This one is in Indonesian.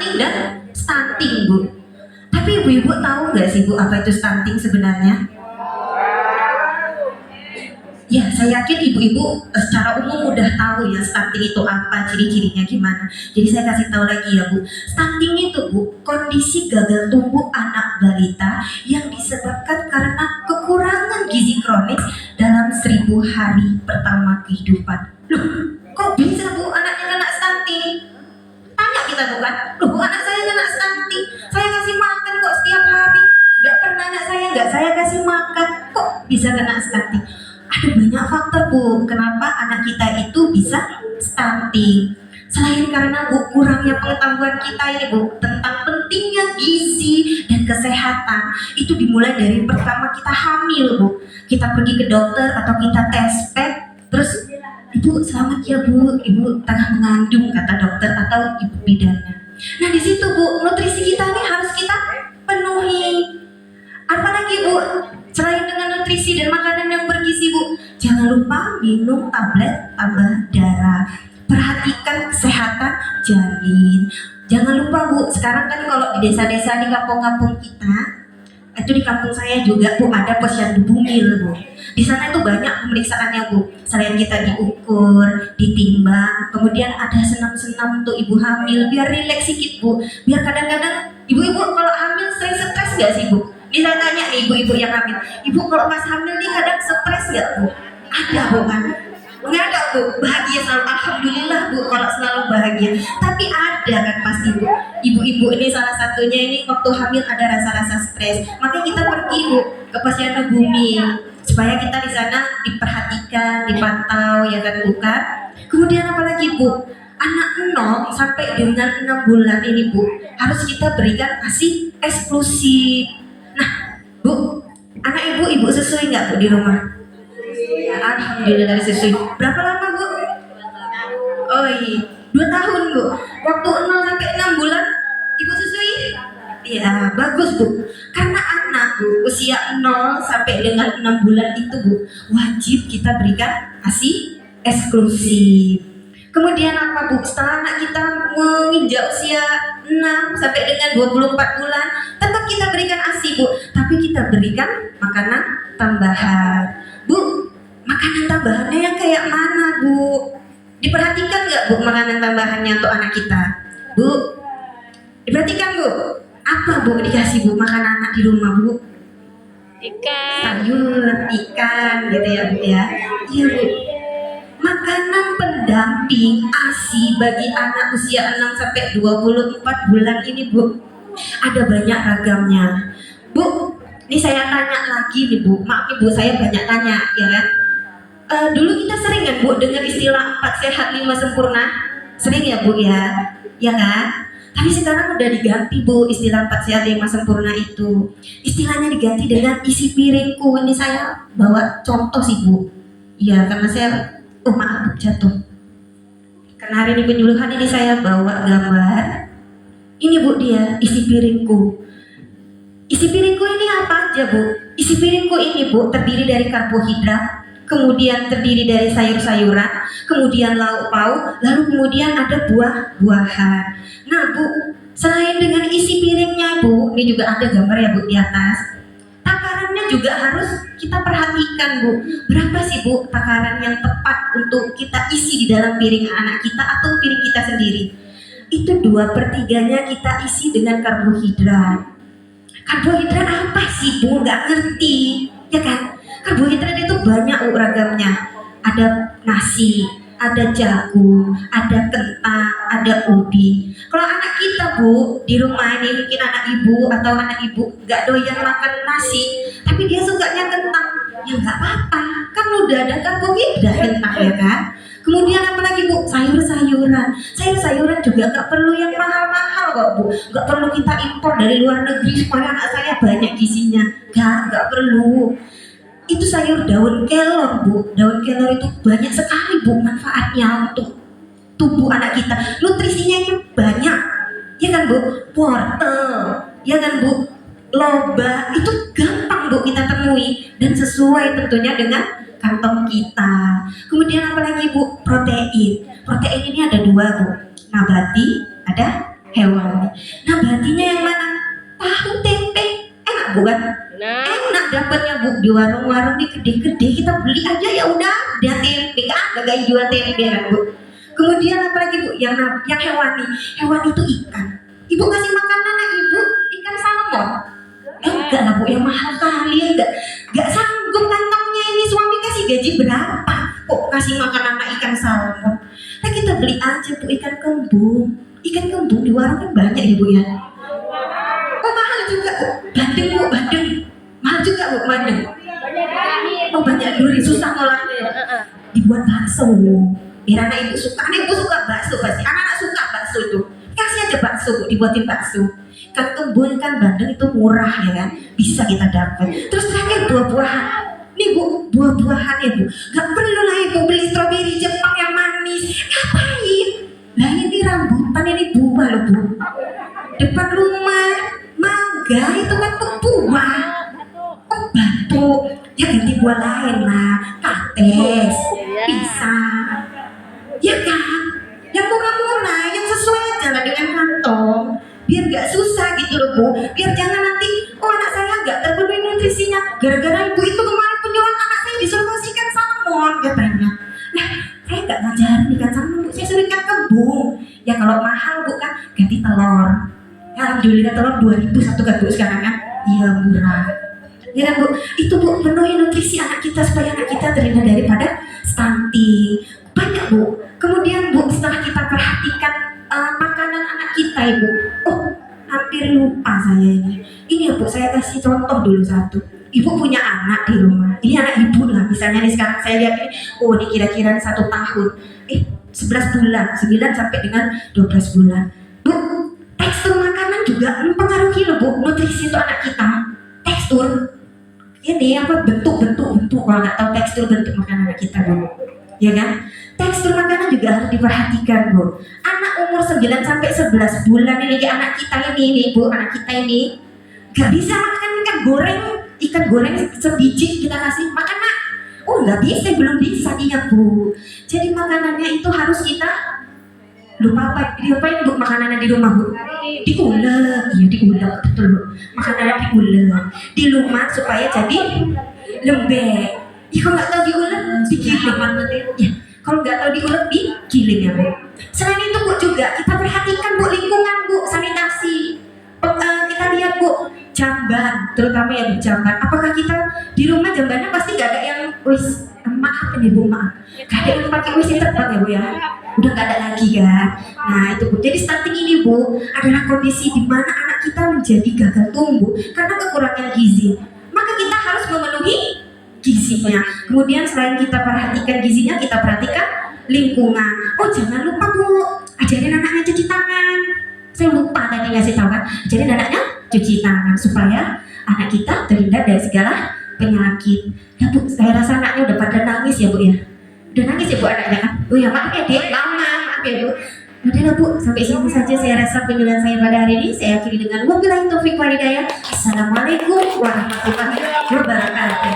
stunting dan stunting Bu. Tapi ibu-ibu tahu nggak sih Bu apa itu stunting sebenarnya? Ya, saya yakin ibu-ibu secara umum udah tahu ya stunting itu apa, ciri-cirinya gimana. Jadi saya kasih tahu lagi ya Bu. Stunting itu Bu, kondisi gagal tumbuh anak balita yang disebabkan karena kekurangan gizi kronis dalam 1000 hari pertama kehidupan. Loh, kok bisa Bu anaknya kena stunting? Tanya kita tuh kan, loh Bu anak saya kena stunting, saya kasih makan kok setiap hari. Gak pernah anak saya kasih makan, kok bisa kena stunting? Ada banyak faktor Bu, kenapa anak kita itu bisa stunting. Selain karena Bu kurangnya pengetahuan kita ini Bu tentang pentingnya gizi dan kesehatan, itu dimulai dari pertama kita hamil Bu. Kita pergi ke dokter atau kita tes PET, terus Ibu selamat ya Bu, Ibu tengah mengandung kata dokter atau ibu bidannya. Nah di situ Bu, nutrisi kita ini harus kita penuhi. Apalagi Bu, selain dengan nutrisi dan makanan yang bergizi Bu, jangan lupa minum tablet tambah darah. Perhatikan kesehatan janin. Jangan lupa Bu, sekarang kan kalau di desa-desa di kampung-kampung kita, itu di kampung saya juga Bu ada posyandu bumil Bu. Di sana itu banyak pemeriksaannya Bu. Selain kita diukur, ditimbang, kemudian ada senam-senam untuk ibu hamil biar rileks sedikit Bu. Biar kadang-kadang ibu-ibu kalau hamil sering stres nggak sih Bu? Bisa tanya nih ibu-ibu yang hamil, ibu kalau pas hamil nih kadang stres nggak Bu? Ada Bu kan? Nggak ada Bu, bahagia selalu, alhamdulillah Bu kalau selalu bahagia. Tapi ada kan pasti Bu, ibu-ibu ini salah satunya ini waktu hamil ada rasa-rasa stres. Makanya kita pergi Bu ke posyandu bumi supaya kita di sana diperhatikan, dipantau ya kan Bu kan. Kemudian apalagi Bu, anak 0 sampai dengan 6 bulan ini Bu harus kita berikan ASI eksklusif. Nah Bu, anak ibu susui nggak Bu di rumah? Ya, alhamdulillah susui. Berapa lama Bu? Oh iya, 2 tahun Bu. Waktu 0 sampai 6 bulan ibu susui? Ya bagus Bu. Karena anak Bu usia 0 sampai dengan 6 bulan itu Bu wajib kita berikan ASI eksklusif. Kemudian apa Bu? Setelah anak kita menginjak usia 6 sampai dengan 24 bulan, tetap kita berikan ASI Bu, tapi kita berikan makanan tambahan. Bu, makanan tambahannya yang kayak mana Bu? Diperhatikan nggak Bu makanan tambahannya untuk anak kita? Bu, diperhatikan Bu. Apa Bu dikasih Bu makan anak di rumah Bu? Ikan. Sayur, ikan gitu ya Bu ya. Iya Bu. Makanan pendamping ASI bagi anak usia 6 sampai 24 bulan ini Bu ada banyak ragamnya. Bu, ini saya tanya lagi nih Bu. Maaf nih Bu, saya banyak tanya ya kan. Dulu kita sering kan Bu dengar istilah 4 sehat 5 sempurna. Sering ya Bu ya? Ya kan? Tapi sekarang udah diganti Bu istilah 4 sehat 5 sempurna itu. Istilahnya diganti dengan isi piringku. Ini saya bawa contoh sih Bu. Iya karena saya maaf jatuh. Karena hari ini penyuluhan ini saya bawa gambar. Ini Bu dia isi piringku. Isi piringku ini apa aja Bu? Isi piringku ini Bu terdiri dari karbohidrat, kemudian terdiri dari sayur-sayuran, kemudian lauk pauk, lalu kemudian ada buah-buahan. Nah Bu, selain dengan isi piringnya Bu, ini juga ada gambar ya Bu di atas. Takarannya juga harus kita perhatikan Bu. Berapa sih Bu takaran yang tepat untuk kita isi di dalam piring anak kita atau piring kita sendiri? Itu 2/3-nya kita isi dengan karbohidrat. Karbohidrat apa sih Bu? Nggak ngerti, ya kan? Karbohidrat itu banyak ragamnya. Ada nasi, ada jagung, ada kentang, ada ubi. Kalau anak kita Bu di rumah ini mungkin anak ibu atau anak ibu nggak doyan makan nasi, tapi dia sukanya kentang, ya nggak apa-apa, kan udah ada karbohidrat kentang ya kan. Kemudian apalagi Bu, sayur-sayuran. Sayur-sayuran juga nggak perlu yang mahal-mahal kok Bu. Nggak perlu kita impor dari luar negeri supaya anak saya banyak gizinya. Nggak perlu. Itu sayur daun kelor Bu. Daun kelor itu banyak sekali Bu manfaatnya untuk tubuh anak kita. Nutrisinya itu banyak. Ya kan Bu? Wortel. Ya kan Bu? Loba. Itu gampang Bu kita temui dan sesuai tentunya dengan kantong kita. Kemudian apalagi Bu? Protein. Protein ini ada 2 Bu. Nabati, ada hewani. Nah gantinya yang mana? Tahu tempe enak bukan? Nah, Enak dapatnya bu di warung-warung di gede-gede, kita beli aja ya udah ada tempe, kan ada gaya jual tempe kan bu. Kemudian apa lagi bu? Yang hewani, hewan itu ikan. Ibu kasih makan anak ibu ikan salmon. Enggak lah bu, yang mahal kali, enggak sanggup kantongnya ini, suami kasih gaji berapa kok kasih makan anak ikan salmon. Nah kita beli aja bu ikan kembung. Ikan kembung di warung kan banyak ya bu ya. Oh mahal juga bu, bandeng bu, bandeng mahal juga bu, bandeng. Oh banyak duri, susah ngolahnya. Dibuat bakso. Biar anak ibu suka, anak ibu suka bakso pasti. Anak-anak suka bakso itu. Kasih aja bakso bu, dibuatin bakso. Kan kebun kan bandeng itu murah ya kan, bisa kita dapat. Terus terakhir buah-buahan. Nih bu, buah-buahan ya bu. Gak perlu lah ibu beli stroberi Jepang yang manis. Ngapain? Lah ini rambutan, ini buah loh bu. Depan rumah, mangga itu kan tuh buah. Oh batu, ya ganti buah lain lah, kates, pisang, ya kan? Yang murah-murah, yang sesuai aja lah dengan kantong, biar gak susah gitu loh bu. Biar jangan nanti, oh anak saya gak terpenuhi nutrisinya, gara-gara ibu itu kemarin penyuruh anak saya disuruh kasihkan salmon katanya. Nah, saya gak ngajarin ikan salmon bu, saya suruh ikan kembung. Ya kalau mahal bu kan ganti telur. Ya, alhamdulillah telur 2.000 satu kan bu sekarang kan, iya murah. Ya kan bu, itu bu penuhi nutrisi anak kita supaya anak kita terhindar daripada stunting. Banyak bu. Kemudian bu setelah kita perhatikan makanan anak kita ibu, oh hampir lupa saya ini. Ini ya bu, saya kasih contoh dulu satu. Ibu punya anak di rumah. Ini anak ibu lah, misalnya nih sekarang saya lihat ini, oh ini kira-kira 1 tahun, 11 bulan, 9 sampai dengan 12 bulan. Bu, tekstur makanan juga mempengaruhi loh bu, nutrisi untuk anak kita. Tekstur ini apa bentuk kalau nggak tahu tekstur bentuk makanan anak kita bu, ya kan? Tekstur makanan juga harus diperhatikan bu. Anak umur 9 sampai 11 bulan ini anak kita ini bu, anak kita ini nggak bisa makan ikan goreng sebiji kita kasih makan nak. Oh nggak bisa, belum bisa dia bu. Jadi makanannya itu harus kita lupa apa? Diapain bu makanannya di rumah bu? Diulek, iya diulek betul bu. Makanannya diulek, dilumat supaya jadi lembek. Ya kalau nggak tahu diulek, digiling nanti. Ya kalau nggak tahu diulek, digiling ya bu. Selain itu bu juga kita perhatikan bu lingkungan bu, sanitasi. Kita lihat bu jamban, terutama ya bu jamban. Apakah kita di rumah jambannya pasti nggak ada yang wis maaf ini bu maaf, nggak ada yang pakai wis terbang ya bu ya. Udah nggak ada lagi kan. Nah itu bu, jadi stunting ini bu adalah kondisi di mana anak kita menjadi gagal tumbuh karena kekurangan gizi. Maka kita harus memenuhi gizinya. Kemudian selain kita perhatikan gizinya, kita perhatikan lingkungan. Oh jangan lupa bu, ajarin anaknya cuci tangan. Saya lupa tadi ngasih tahu kan, ajarin anaknya cuci tangan supaya anak kita terhindar dari segala penyakit. Nah bu, saya rasa anaknya udah pada nangis ya bu ya. Udah nangis ya bu anaknya kan? Oh ya maaf ya dek, lama maaf ya bu. Udah bu, sampai sini saja saya rasa penjelasan saya pada hari ini. Saya akhiri dengan wabillahi taufiq wal hidayah. Assalamualaikum warahmatullahi wabarakatuh.